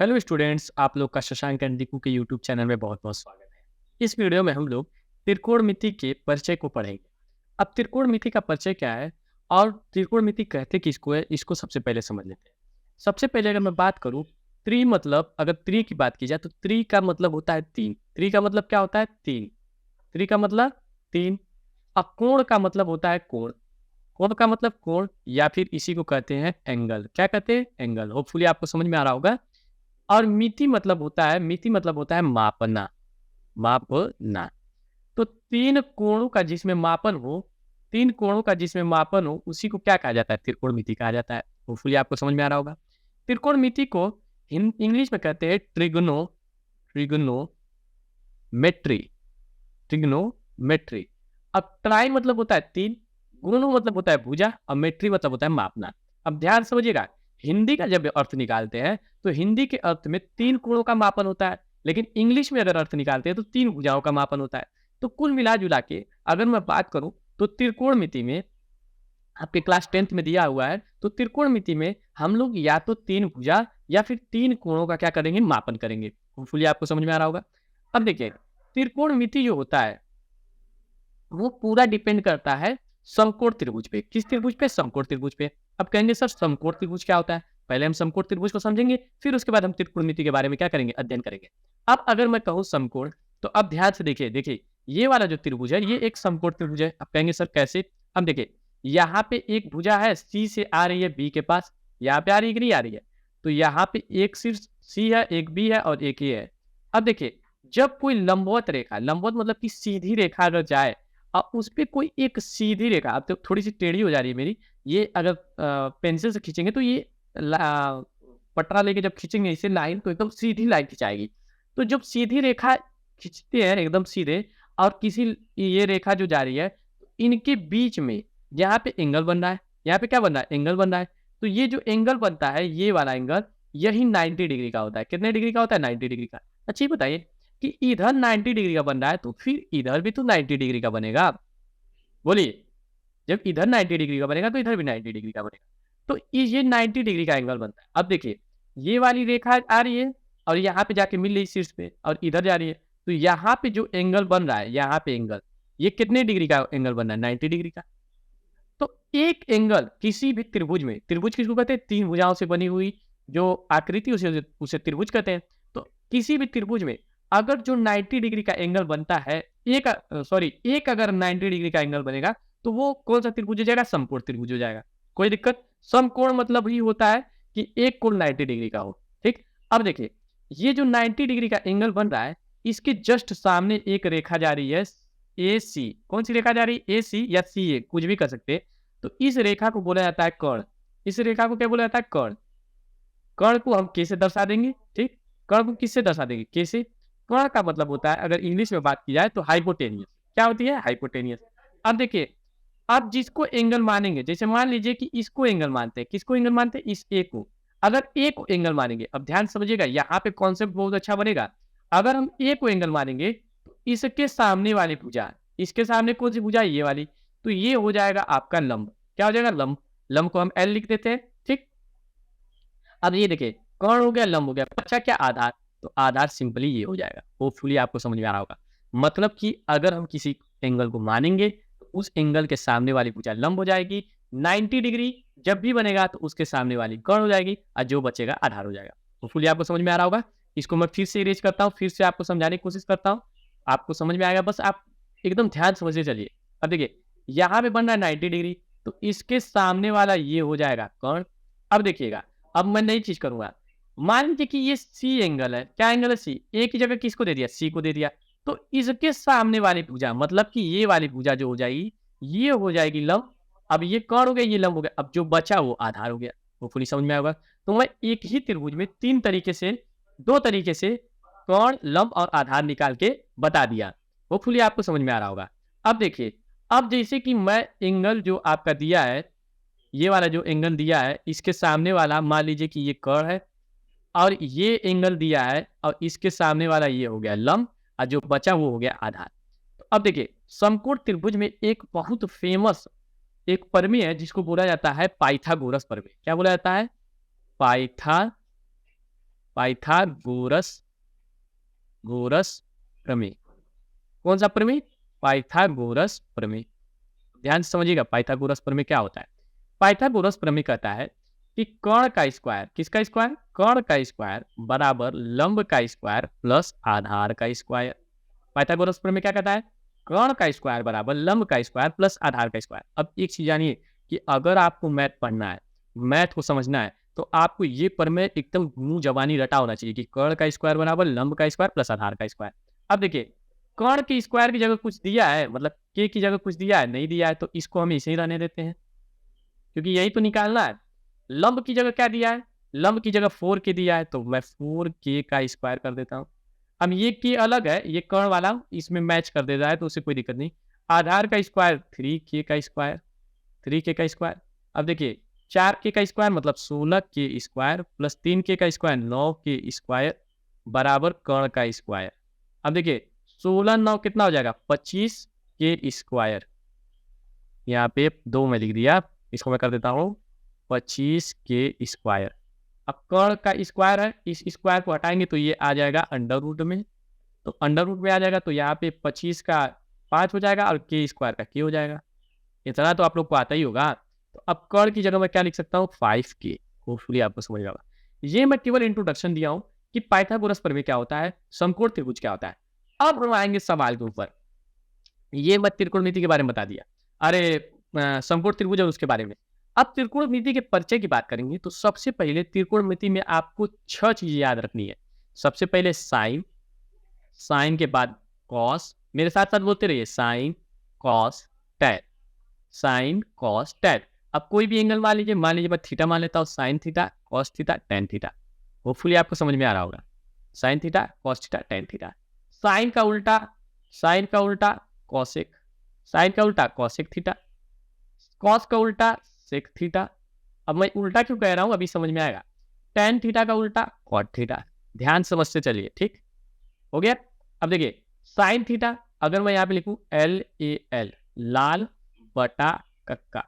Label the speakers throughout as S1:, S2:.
S1: Hello students, आप लोग का शशांक एंड दीपू के यूट्यूब चैनल में बहुत बहुत स्वागत है। इस वीडियो में हम लोग त्रिकोणमिति के परिचय को पढ़ेंगे। अब त्रिकोणमिति का परिचय क्या है और त्रिकोणमिति कहते किसको है, इसको सबसे पहले समझ लेते हैं। सबसे पहले अगर मैं बात करूं, त्रि मतलब अगर त्रि की बात की जाए तो त्रि का मतलब होता है तीन। त्रि का मतलब क्या होता है? तीन। त्रि का मतलब तीन। अब कोण का मतलब होता है कोण। कोण का मतलब कोण या फिर इसी को कहते हैं एंगल। क्या कहते हैं? एंगल। होपफुली आपको समझ में आ रहा होगा। और मिति मतलब होता है मापना। मापना। तो तीन कोणों का जिसमें मापन हो उसी को क्या कहा जाता है? त्रिकोणमिति कहा जाता है। होपफुली आपको समझ में आ रहा होगा। त्रिकोणमिति को इंग्लिश में कहते हैं ट्रिग्नोमेट्री। ट्रिग्नोमेट्री। अब ट्राई मतलब होता है तीन, गुणो मतलब होता है भुजा और मेट्री मतलब होता है मापना। अब ध्यान समझिएगा, हिंदी का जब अर्थ निकालते हैं तो हिंदी के अर्थ में तीन कोणों का मापन होता है, लेकिन इंग्लिश में अगर अर्थ निकालते हैं तो तीन भुजाओं का मापन होता है। तो कुल मिला जुला के अगर मैं बात करूं तो त्रिकोणमिति में आपके क्लास 10th में दिया हुआ है, तो त्रिकोणमिति में हम लोग या तो तीन भुजा या फिर तीन कोणों का क्या करेंगे? मापन करेंगे। होपफुली आपको समझ में आ रहा होगा। अब देखिए, त्रिकोणमिति जो होता है वो पूरा डिपेंड करता है समकोण त्रिभुज पे। किस त्रिभुज पे? समकोण त्रिभुज पे। अब कहेंगे सर समकोण त्रिभुज क्या होता है? पहले हम समकोण त्रिभुज को समझेंगे, फिर उसके बाद हम त्रिकोणमिति के बारे में क्या करेंगे? अध्ययन करेंगे। अब अगर मैं कहूँ समकोण, तो अब ध्यान से देखिए, ये वाला जो त्रिभुज है ये एक समकोण त्रिभुज है। अब कहेंगे सर कैसे? अब देखिए, यहाँ पे एक भुजा है सी से आ रही है बी के पास, यहाँ पे आ रही है कि नहीं आ रही है? तो यहाँ पे एक सिर्फ सी है, एक बी है और एक ये है। अब देखिए, जब कोई लंबवत रेखा, लंबवत मतलब कि सीधी रेखा अगर जाए और उस पे कोई एक सीधी रेखा, अब तो थोड़ी सी टेढ़ी हो जा रही है मेरी, ये अगर पेंसिल से खींचेंगे तो ये पटरा लेके जब खींचेंगे इसे लाइन, तो एकदम सीधी लाइन खिंचाएगी। तो जब सीधी रेखा खींचते हैं एकदम सीधे और किसी ये रेखा जो जा रही है, इनके बीच में यहाँ पे एंगल बन रहा है, यहाँ पे क्या बन रहा है? एंगल बन रहा है। तो ये जो एंगल बनता है, ये वाला एंगल, यही 90 डिग्री का होता है। कितने डिग्री का होता है? 90 डिग्री का। अच्छा ये बताइए कि इधर 90 डिग्री का बन रहा है तो फिर इधर भी तो 90 डिग्री का बनेगा। बोलिए, जब इधर 90 डिग्री का बनेगा तो इधर भी 90 डिग्री का बनेगा। तो ये 90 डिग्री का एंगल बनता है। अब देखिए, ये वाली रेखा आ रही है और यहाँ पे जाके मिल रही है शीर्ष पे और इधर जा रही है। तो यहाँ पे जो एंगल बन रहा है, यहाँ पे एंगल, ये कितने डिग्री का एंगल बन रहा है? 90 डिग्री का। तो एक एंगल किसी भी त्रिभुज में, त्रिभुज किसको कहते हैं? तीन भुजाओं से बनी हुई जो आकृति, उसे उसे त्रिभुज कहते हैं। तो किसी भी त्रिभुज में अगर जो 90 डिग्री का एंगल बनता है, एक अगर 90 डिग्री का एंगल बनेगा तो वो कौन सा त्रिभुज हो जाएगा? समकोण त्रिभुज हो जाएगा। कोई दिक्कत? समकोण मतलब ही होता है कि एक कोण 90 डिग्री का हो। ठीक। अब देखिए, ये जो 90 डिग्री का एंगल बन रहा है, इसके जस्ट सामने एक रेखा जा रही है ए सी। कौन सी रेखा जा रही है? ए सी या सी ए, कुछ भी कर सकते हैं। तो इस रेखा को बोला जाता है कर्ण। इस रेखा को क्या बोला जाता है? कर्ण। कर्ण को हम कैसे दर्शा देंगे? ठीक। कर्ण को किससे दर्शा देंगे? कैसे? कर्ण का मतलब होता है, अगर इंग्लिश में बात की जाए तो हाइपोटेनियस। क्या होती है? हाइपोटेनियस। अब देखिए, आप जिसको एंगल मानेंगे, जैसे मान लीजिए कि इसको एंगल मानते हैं। किसको एंगल मानते हैं? इस ए को। अगर ए को एंगल मानेंगे, अब ध्यान समझिएगा, यहाँ पे कॉन्सेप्ट बहुत अच्छा बनेगा। अगर हम ए को एंगल मानेंगे तो इसके सामने वाली भुजा, इसके सामने कौन सी भुजा? ये वाली। तो ये हो जाएगा आपका लंब। क्या हो जाएगा? लंब। लंब को हम एल लिख देते हैं। ठीक। अब ये देखिए, कर्ण हो गया, लंब हो गया, बचा क्या? आधार। तो आधार सिंपली ये हो जाएगा। होपफुली आपको समझ में आ रहा होगा। मतलब कि अगर हम किसी एंगल को मानेंगे तो उस एंगल के सामने वाली भुजा लंब हो जाएगी। 90 डिग्री जब भी बनेगा तो उसके सामने वाली कर्ण हो जाएगी और जो बचेगा आधार हो जाएगा। होपफुली आपको समझ में आ रहा होगा। इसको मैं फिर से इरेज करता हूँ, फिर से आपको समझाने की कोशिश करता हूँ। आपको समझ में आएगा, बस आप एकदम ध्यान समझते चलिए। अब देखिए, यहाँ पे बन रहा है 90 डिग्री, तो इसके सामने वाला ये हो जाएगा कर्ण। अब देखिएगा, अब मैं नई चीज करूंगा। मान लीजिए कि ये सी एंगल है। क्या एंगल है? सी। ए की जगह किसको दे दिया? सी को दे दिया। तो इसके सामने वाली भुजा, मतलब कि ये वाली भुजा जो हो जाएगी, ये हो जाएगी लंब। अब ये कर्ण हो गया, ये लंब हो गया। अब जो बचा वो आधार हो गया। वो फुली समझ में आएगा। तो मैं एक ही त्रिभुज में दो तरीके से कर्ण, लंब और आधार निकाल के बता दिया। वो फुली आपको समझ में आ रहा होगा। अब देखिए, अब जैसे कि मैं एंगल जो आपका दिया है, ये वाला जो एंगल दिया है, इसके सामने वाला मान लीजिए कि ये कर्ण है और ये एंगल दिया है और इसके सामने वाला ये हो गया लंब और जो बचा वो हो गया आधार। तो अब देखिए, समकोण त्रिभुज में एक बहुत फेमस एक प्रमेय है जिसको बोला जाता है पाइथागोरस प्रमेय। क्या बोला जाता है? पाइथागोरस पाइथागोरस गोरस प्रमेय। कौन सा प्रमेय? पाइथागोरस प्रमेय। ध्यान से समझिएगा पाइथागोरस प्रमेय क्या होता है। पाइथागोरस प्रमेय कहता है कि कर्ण का स्क्वायर, किसका स्क्वायर? कर्ण का स्क्वायर बराबर लंब का स्क्वायर प्लस आधार का स्क्वायर। पाइथागोरस प्रमेय क्या कहता है? कर्ण का स्क्वायर बराबर लंब का स्क्वायर प्लस आधार का स्क्वायर। अब एक चीज जानिए कि अगर आपको मैथ पढ़ना है, मैथ को समझना है, तो आपको ये प्रमेय एकदम मुंह जबानी रटा होना चाहिए कि कर्ण का स्क्वायर बराबर लंब का स्क्वायर प्लस आधार का स्क्वायर। अब देखिए, कर्ण की स्क्वायर की जगह कुछ दिया है, मतलब के की जगह कुछ दिया है, नहीं दिया है, तो इसको हम इसे ही रहने देते हैं क्योंकि यही तो निकालना है। लंब की जगह क्या दिया है? लंब की जगह 4k दिया है, तो मैं 4k का स्क्वायर कर देता हूँ। अब ये के अलग है, ये कर्ण वाला इसमें मैच कर देता है, तो उससे कोई दिक्कत नहीं। आधार का स्क्वायर 3k का स्क्वायर, 3k का स्क्वायर। अब देखिए 4k का स्क्वायर मतलब 16k स्क्वायर प्लस 3k का स्क्वायर 9k स्क्वायर बराबर कर्ण का स्क्वायर। अब देखिए 16 9 कितना हो जाएगा? 25k square. यहाँ पे 2 में लिख दिया, इसको मैं कर देता हूँ 25k स्क्वायर। अब कर्ण का स्क्वायर है, इस स्क्वायर को हटाएंगे तो ये आ जाएगा अंडर रूट में, तो अंडर रूट में आ जाएगा, तो यहाँ पे 25 का 5 हो जाएगा और के स्क्वायर का के हो जाएगा। इतना तो आप लोग को आता ही होगा। तो अब कर्ण की जगह मैं क्या लिख सकता हूँ? 5k। होपफुली आपको समझ में आएगा। ये मैं केवल इंट्रोडक्शन दिया हूँ कि पाइथागोरस प्रमेय क्या होता है, समकोण त्रिभुज क्या होता है। अब हम आएंगे सवाल के ऊपर। ये मैं त्रिकोणमिति के बारे में बता दिया, अरे समकोण त्रिभुज और उसके बारे में। अब त्रिकोणमिति के परिचय की बात करेंगे तो सबसे पहले त्रिकोणमिति में आपको 6 चीजें याद रखनी है। सबसे पहले साइन, साइन के बाद कॉस, मेरे साथ साथ बोलते रहिए, sine cos tan, sine cos tan. अब कोई भी एंगल मान लीजिए मैं थीटा मान लेता हूँ, sine theta cos theta tan theta. Hopefully आपको समझ में आ रहा होगा, sine theta cos theta tan theta. Sine का उल्टा, साइन का उल्टा कॉसेक, साइन का उल्टा कॉसेक थीटा, कॉस का उल्टा सेक थीटा। अब मैं उल्टा क्यों कह रहा हूं अभी समझ में आएगा। टैन थीटा का उल्टा कॉट थीटा। ध्यान समझते चलिए, ठीक हो गया। अब देखिए साइन थीटा, अगर मैं यहाँ पे लिखूं LAL, लाल बटा कक्का।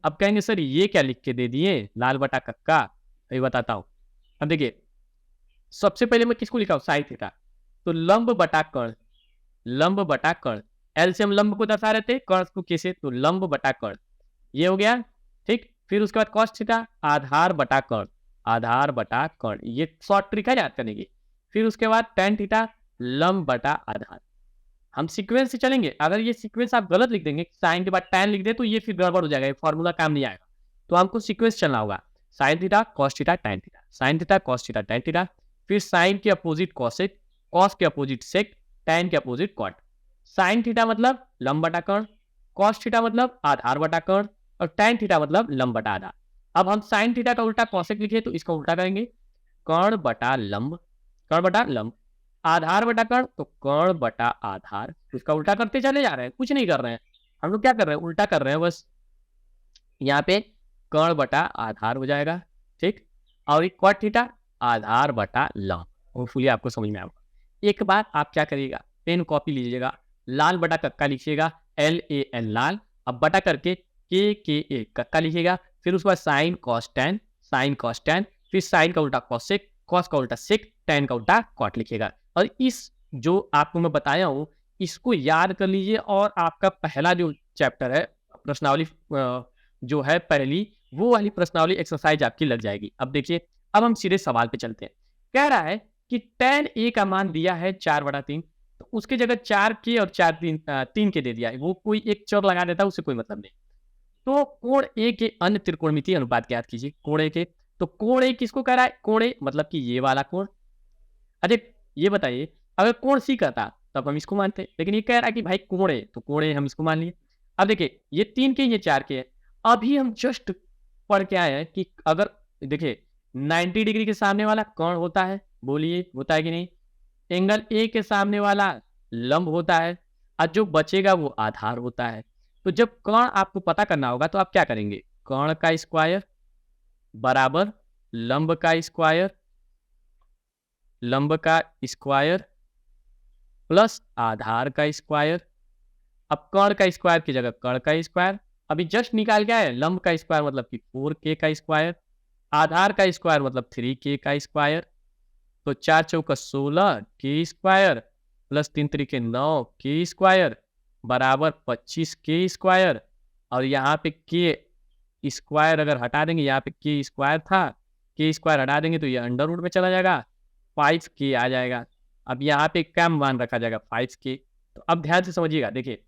S1: अब कहेंगे सर ये क्या लिख के दे दिए, लाल बटा कक्का? अभी बताता हूं। अब देखिए सबसे पहले मैं किसको लिखा हूं? साइन थीटा, तो लंब बटा कर्ण, लंब बटा कर्ण। एल से हम लंब को दर्शा रहे थे, कर्ण को कैसे? तो लंब बटा कर्ण, ये हो गया ठीक। फिर उसके बाद कॉस थीटा, आधार बटा कर्ण, आधार बटा कर्ण, ये शॉर्ट ट्रिक है याद करने की। फिर उसके बाद टैन थीटा, लंब बटा आधार। हम सीक्वेंस से चलेंगे, अगर ये सीक्वेंस आप गलत लिख देंगे, साइन के बाद टैन लिख दे, तो ये फिर गड़बड़ हो जाएगा, ये फॉर्मूला काम नहीं आएगा। तो हमको सीक्वेंस चलना होगा, sine theta cos theta tan theta, sign theta cos theta tan theta. फिर साइन के अपोजिट कॉसेक, कॉस के अपोजिट सेक, टैन के अपोजिट कॉट। साइन थीटा मतलब लंब बटा कर्ण, कॉस थीटा मतलब आधार बटा कर्ण, और टैन थीटा मतलब लंब बटा आधार। अब हम साइन थीटा का उल्टा कॉसेक लिखे तो इसका उल्टा करेंगे, कर्ण बटा लंब, कर्ण बटा लंब। आधार बटा कर्ण तो कर्ण बटा आधार, उसका उल्टा करते चले जा रहे हैं, कुछ नहीं कर रहे हैं हम लोग, क्या कर रहे हैं? उल्टा कर रहे हैं बस। यहाँ पे कर्ण बटा आधार हो जाएगा, ठीक। और एक कॉट थीटा, आधार बटा लंब। होपफुली आपको समझ में आएगा। एक बार आप क्या करिएगा, पेन कॉपी लीजिएगा, लाल बटा कक्का लिखिएगा, LAN लाल, अब बटा करके KKA कक्का लिखिएगा। फिर उसके बाद sine cos tan, sine cos tan, फिर साइन का उल्टा कॉसेक, कॉस का उल्टा सेक, टैन का उल्टा कॉट लिखिएगा। और इस जो आपको मैं बताया हूँ इसको याद कर लीजिए, और आपका पहला जो चैप्टर है प्रश्नावली जो है पहली, वो वाली प्रश्नावली एक्सरसाइज आपकी लग जाएगी। अब देखिए, अब हम सीधे सवाल पे चलते हैं। कह रहा है कि tan A का मान दिया है 4/3, तो उसके जगह 4k और 3k दे दिया है, वो कोई एक चर लगा देता है, उससे कोई मतलब नहीं। तो कोण ए के अन्य त्रिकोणमितीय अनुपात ज्ञात कीजिए। कोण ए के, तो कोण ए किसको कह रहा है? कोण ए मतलब कि ये वाला कोण। अरे ये बताइए, अगर कोण सी कहता तब हम इसको मानते, लेकिन ये कह रहा है कि भाई कोण ए, तो कोण ए हम इसको मान लिए। अब देखिए ये 3k ये 4k है। अभी हम जस्ट पढ़ के आए हैं कि अगर देखिए 90 डिग्री के सामने वाला कोण होता है, बोलिए होता है कि नहीं? एंगल ए के सामने वाला लंब होता है, और जो बचेगा वो आधार होता है। तो जब कर्ण आपको पता करना होगा तो आप क्या करेंगे? कर्ण का स्क्वायर बराबर लंब का स्क्वायर, लंब का स्क्वायर प्लस आधार का स्क्वायर। अब कर्ण का स्क्वायर की जगह कर्ण का स्क्वायर, अभी जस्ट निकाल के आए। लंब का स्क्वायर मतलब कि 4k का स्क्वायर, आधार का स्क्वायर मतलब 3k का स्क्वायर, तो 4 चौका 16 के स्क्वायर प्लस 3 त्रिके 9 के स्क्वायर बराबर 25 के स्क्वायर। और यहाँ पे के स्क्वायर अगर हटा देंगे, यहाँ पे के स्क्वायर था, के स्क्वायर हटा देंगे तो ये अंडर रूट में चला जाएगा, 5 के आ जाएगा। अब यहाँ पे क्या मान रखा जाएगा, 5 के। तो अब ध्यान से समझिएगा, देखिए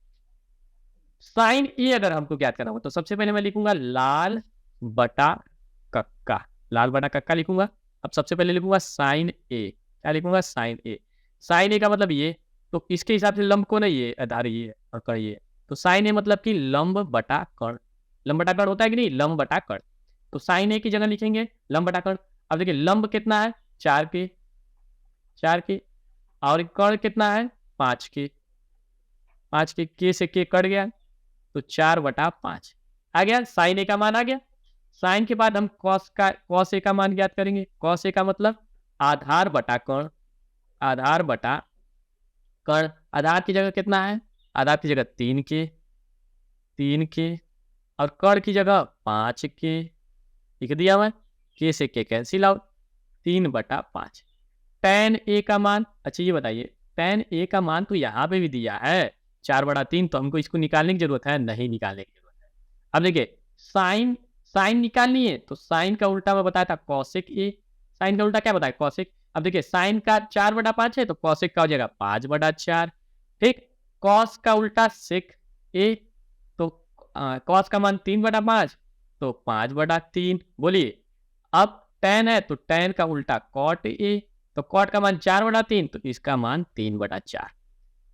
S1: साइन ए अगर हमको ज्ञात करना हो तो सबसे पहले मैं लिखूंगा लाल बटा कक्का, लाल बटा कक्का लिखूंगा। अब सबसे पहले लिखूंगा साइन ए, क्या लिखूंगा, साइन ए। साइन ए का मतलब ये, तो इसके हिसाब से लंब को नहीं, ये आधार ये और कर्ण ये, तो साइन ए मतलब कि लंब बटा कर्ण। लंब बटा कर्ण होता है कि नहीं, लंब बटा कर्ण। तो साइन ए की जगह लिखेंगे लंब बटा कर्ण। अब देखिए लंब कितना है, 4 के, 4 के, और कर्ण कितना है, 5 के, 5 के से के कट गया तो 4/5 आ गया। साइन ए का मान आ गया। साइन के बाद हम कॉस ए का मान ज्ञात करेंगे। कॉस ए का मतलब आधार बटा कर्ण, आधार बटा कर्ण। आधार की जगह कितना है, आधार की जगह 3 के, 3 के, और कर्ण की जगह 5 के लिख दिया मैं। के से के कैंसिल आउट, 3/5। tan ए का मान, अच्छा ये बताइए tan ए का मान तो यहाँ पे भी दिया है 4/3, तो हमको इसको निकालने की जरूरत है, नहीं निकालने की जरूरत है। अब देखिए साइन, साइन निकालनी है तो साइन का उल्टा मैं बताया था कॉसेक ए, साइन का उल्टा क्या बताया, कॉसेक। अब देखिए साइन का 4/5 है तो कॉसेक का हो जाएगा 5/4, ठीक। कॉस का उल्टा सेक ए, तो कॉस का मान 3/5 तो 5/3। बोलिए अब tan है तो tan का उल्टा कॉट ए, तो कॉट का मान 4/3 तो इसका मान 3/4।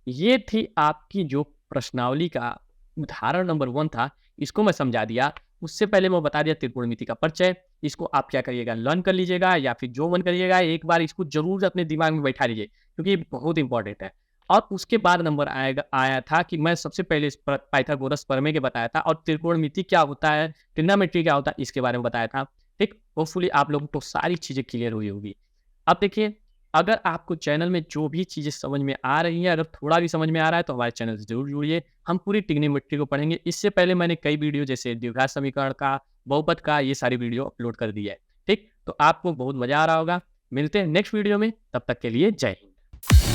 S1: ये थी आपकी जो प्रश्नावली का उदाहरण नंबर 1 था, इसको मैं समझा दिया। उससे पहले मैं बता दिया त्रिकोणमिति का परिचय। इसको आप क्या करिएगा, लर्न कर लीजिएगा, या फिर जो मन करिएगा एक बार इसको जरूर अपने दिमाग में बैठा लीजिए, क्योंकि ये बहुत इंपॉर्टेंट है। और उसके बाद नंबर आया था कि मैं सबसे पहले पाइथागोरस प्रमेय के बताया था, और त्रिकोणमिति क्या होता है, ट्रिग्नोमेट्री क्या होता है, इसके बारे में बताया था, ठीक। होपफुली आप लोगों को सारी चीजें क्लियर हुई होगी। अब देखिए अगर आपको चैनल में जो भी चीज़ें समझ में आ रही हैं, अगर थोड़ा भी समझ में आ रहा है तो हमारे चैनल से ज़रूर जुड़िए। हम पूरी ट्रिग्नोमेट्री को पढ़ेंगे। इससे पहले मैंने कई वीडियो जैसे द्विघात समीकरण का, बहुपद का, ये सारी वीडियो अपलोड कर दी है, ठीक। तो आपको बहुत मज़ा आ रहा होगा। मिलते हैं नेक्स्ट वीडियो में, तब तक के लिए जय हिंद।